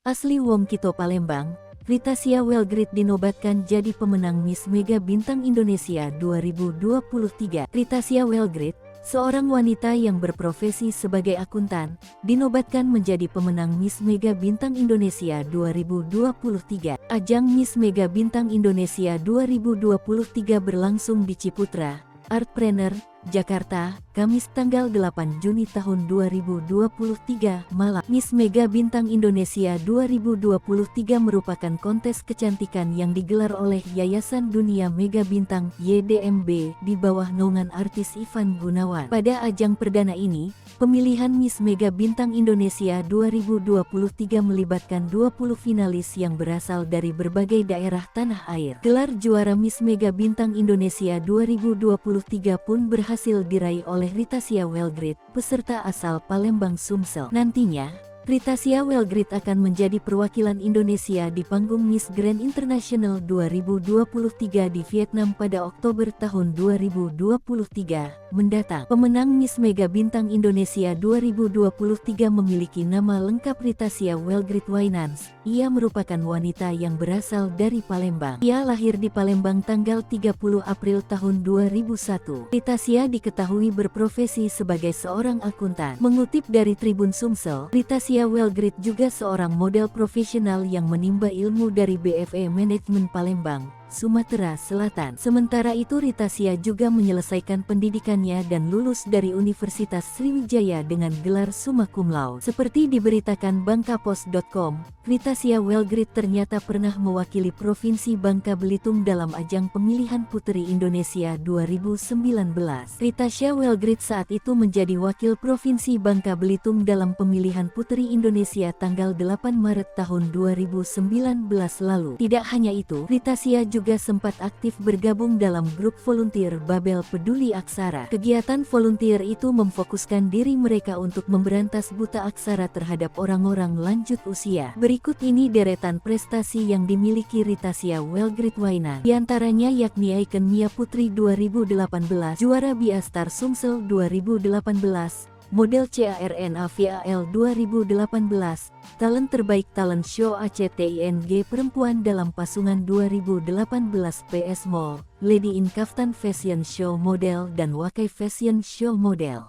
Asli Wong Kito Palembang, Ritasia Welgrit dinobatkan jadi pemenang Miss Mega Bintang Indonesia 2023. Ritasia Welgrit, seorang wanita yang berprofesi sebagai akuntan, dinobatkan menjadi pemenang Miss Mega Bintang Indonesia 2023. Ajang Miss Mega Bintang Indonesia 2023 berlangsung di Ciputra, Artpreneur, Jakarta, Kamis tanggal 8 Juni tahun 2023 malam. Miss Mega Bintang Indonesia 2023 merupakan kontes kecantikan yang digelar oleh Yayasan Dunia Mega Bintang YDMB di bawah naungan artis Ivan Gunawan. Pada ajang perdana ini, pemilihan Miss Mega Bintang Indonesia 2023 melibatkan 20 finalis yang berasal dari berbagai daerah tanah air. Gelar juara Miss Mega Bintang Indonesia 2023 pun berhasil diraih oleh Ritasia Welgrit, peserta asal Palembang Sumsel. Nantinya, Ritasia Welgrit akan menjadi perwakilan Indonesia di panggung Miss Grand International 2023 di Vietnam pada Oktober tahun 2023 mendatang. Pemenang Miss Mega Bintang Indonesia 2023 memiliki nama lengkap Ritasia Welgrit Wainans. Ia merupakan wanita yang berasal dari Palembang. Ia lahir di Palembang tanggal 30 April tahun 2001. Ritasia diketahui berprofesi sebagai seorang akuntan. Mengutip dari Tribun Sumsel, Ritasia Welgrit juga seorang model profesional yang menimba ilmu dari BFE Manajemen Palembang, Sumatera Selatan. Sementara itu Ritasia juga menyelesaikan pendidikannya dan lulus dari Universitas Sriwijaya dengan gelar summa cum laude. Seperti diberitakan Bangkapos.com, Ritasia Welgrit ternyata pernah mewakili Provinsi Bangka Belitung dalam ajang pemilihan Puteri Indonesia 2019. Ritasia Welgrit saat itu menjadi wakil Provinsi Bangka Belitung dalam pemilihan Puteri Indonesia tanggal 8 Maret tahun 2019 lalu. Tidak hanya itu, Ritasia juga sempat aktif bergabung dalam grup volunteer Babel Peduli Aksara. Kegiatan volunteer itu memfokuskan diri mereka untuk memberantas buta aksara terhadap orang-orang lanjut usia. Berikut ini deretan prestasi yang dimiliki Ritasia Welgrit Wainans. Di antaranya yakni Icon Mia Putri 2018, juara Biastar Sumsel 2018, model CARNA VAL 2018, talent terbaik talent show ACTING perempuan dalam pasungan 2018 PS Mall, Lady in Kaftan Fashion Show model dan Wakai Fashion Show model.